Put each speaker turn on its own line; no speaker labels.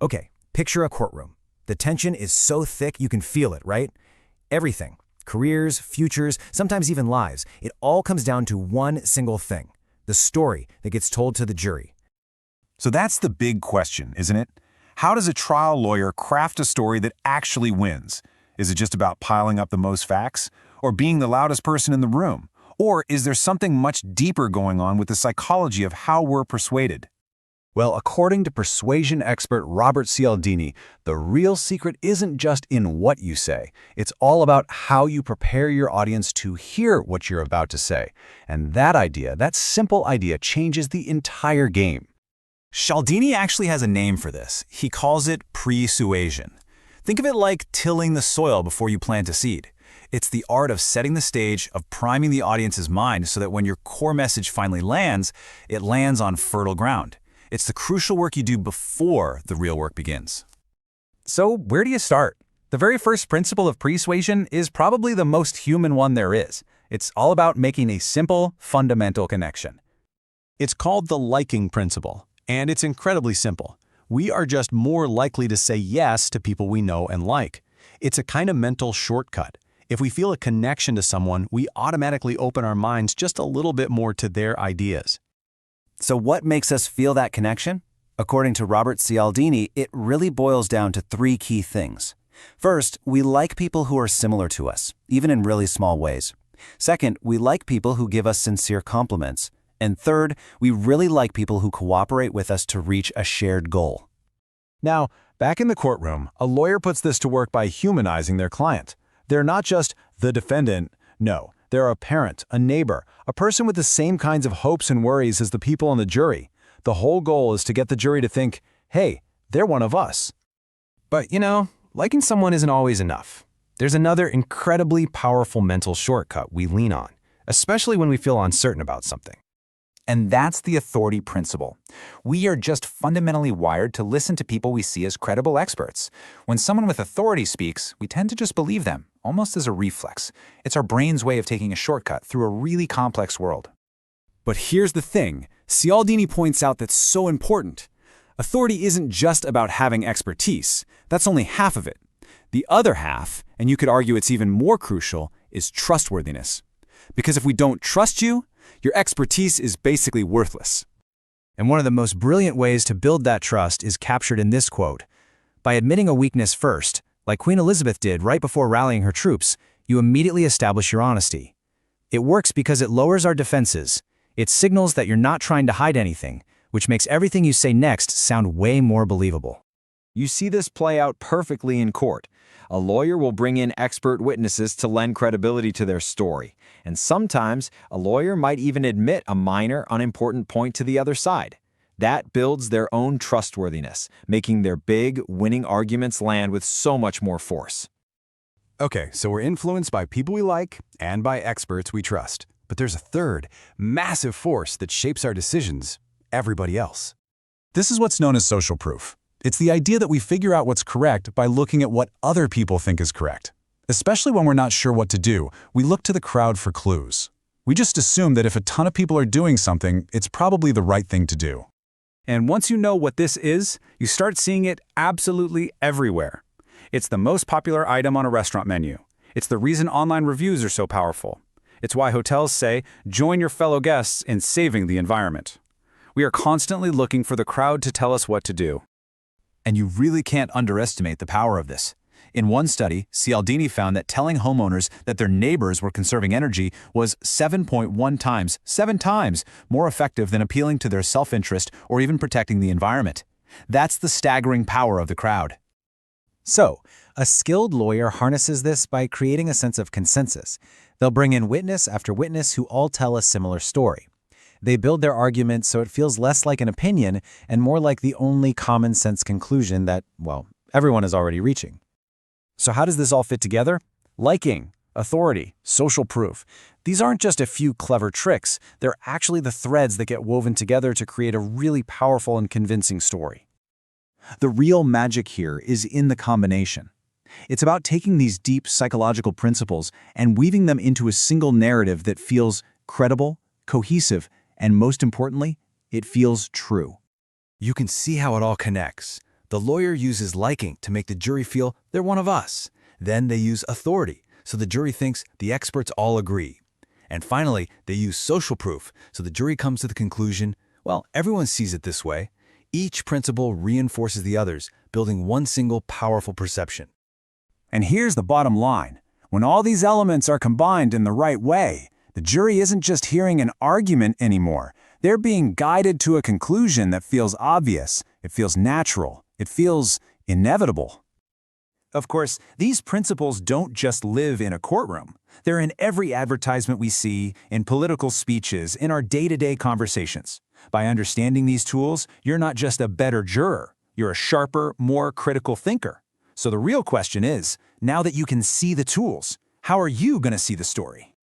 Okay, picture a courtroom. The tension is so thick you can feel it, right? Everything, careers, futures, sometimes even lives, it all comes down to one single thing, the story that gets told to the jury.
So that's the big question, isn't it? How does a trial lawyer craft a story that actually wins? Is it just about piling up the most facts? Or being the loudest person in the room? Or is there something much deeper going on with the psychology of how we're persuaded?
Well, according to persuasion expert Robert Cialdini, the real secret isn't just in what you say. It's all about how you prepare your audience to hear what you're about to say. And that simple idea, changes the entire game.
Cialdini actually has a name for this. He calls it pre-suasion. Think of it like tilling the soil before you plant a seed. It's the art of setting the stage, of priming the audience's mind so that when your core message finally lands, it lands on fertile ground. It's the crucial work you do before the real work begins.
So where do you start? The very first principle of persuasion is probably the most human one there is. It's all about making a simple, fundamental connection. It's called the liking principle, and it's incredibly simple. We are just more likely to say yes to people we know and like. It's a kind of mental shortcut. If we feel a connection to someone, we automatically open our minds just a little bit more to their ideas.
So what makes us feel that connection? According to Robert Cialdini, it really boils down to three key things. First, we like people who are similar to us, even in really small ways. Second, we like people who give us sincere compliments. And third, we really like people who cooperate with us to reach a shared goal.
Now, back in the courtroom, a lawyer puts this to work by humanizing their client. They're not just the defendant. No, they're a parent, a neighbor, a person with the same kinds of hopes and worries as the people on the jury. The whole goal is to get the jury to think, hey, they're one of us. But, liking someone isn't always enough. There's another incredibly powerful mental shortcut we lean on, especially when we feel uncertain about something.
And that's the authority principle. We are just fundamentally wired to listen to people we see as credible experts. When someone with authority speaks, we tend to just believe them, almost as a reflex. It's our brain's way of taking a shortcut through a really complex world.
But here's the thing, Cialdini points out that's so important. Authority isn't just about having expertise. That's only half of it. The other half, and you could argue it's even more crucial, is trustworthiness. Because if we don't trust you, your expertise is basically worthless.
And one of the most brilliant ways to build that trust is captured in this quote. By admitting a weakness first, like Queen Elizabeth did right before rallying her troops, you immediately establish your honesty. It works because it lowers our defenses. It signals that you're not trying to hide anything, which makes everything you say next sound way more believable.
You see this play out perfectly in court. A lawyer will bring in expert witnesses to lend credibility to their story. And sometimes, a lawyer might even admit a minor, unimportant point to the other side. That builds their own trustworthiness, making their big, winning arguments land with so much more force.
Okay, so we're influenced by people we like and by experts we trust. But there's a third, massive force that shapes our decisions: everybody else.
This is what's known as social proof. It's the idea that we figure out what's correct by looking at what other people think is correct. Especially when we're not sure what to do, we look to the crowd for clues. We just assume that if a ton of people are doing something, it's probably the right thing to do.
And once you know what this is, you start seeing it absolutely everywhere. It's the most popular item on a restaurant menu. It's the reason online reviews are so powerful. It's why hotels say, join your fellow guests in saving the environment. We are constantly looking for the crowd to tell us what to do.
And you really can't underestimate the power of this. In one study, Cialdini found that telling homeowners that their neighbors were conserving energy was 7.1 times, 7 times, more effective than appealing to their self-interest or even protecting the environment. That's the staggering power of the crowd. So, a skilled lawyer harnesses this by creating a sense of consensus. They'll bring in witness after witness who all tell a similar story. They build their argument so it feels less like an opinion and more like the only common sense conclusion that, well, everyone is already reaching. So how does this all fit together? Liking, authority, social proof. These aren't just a few clever tricks. They're actually the threads that get woven together to create a really powerful and convincing story. The real magic here is in the combination. It's about taking these deep psychological principles and weaving them into a single narrative that feels credible, cohesive, and most importantly, it feels true. You can see how it all connects.
The lawyer uses liking to make the jury feel they're one of us. Then they use authority, so the jury thinks the experts all agree. And finally, they use social proof, so the jury comes to the conclusion, well, everyone sees it this way. Each principle reinforces the others, building one single powerful perception.
And here's the bottom line. When all these elements are combined in the right way, the jury isn't just hearing an argument anymore. They're being guided to a conclusion that feels obvious, it feels natural, it feels inevitable.
Of course, these principles don't just live in a courtroom. They're in every advertisement we see, in political speeches, in our day-to-day conversations. By understanding these tools, you're not just a better juror, you're a sharper, more critical thinker. So the real question is, now that you can see the tools, how are you going to see the story?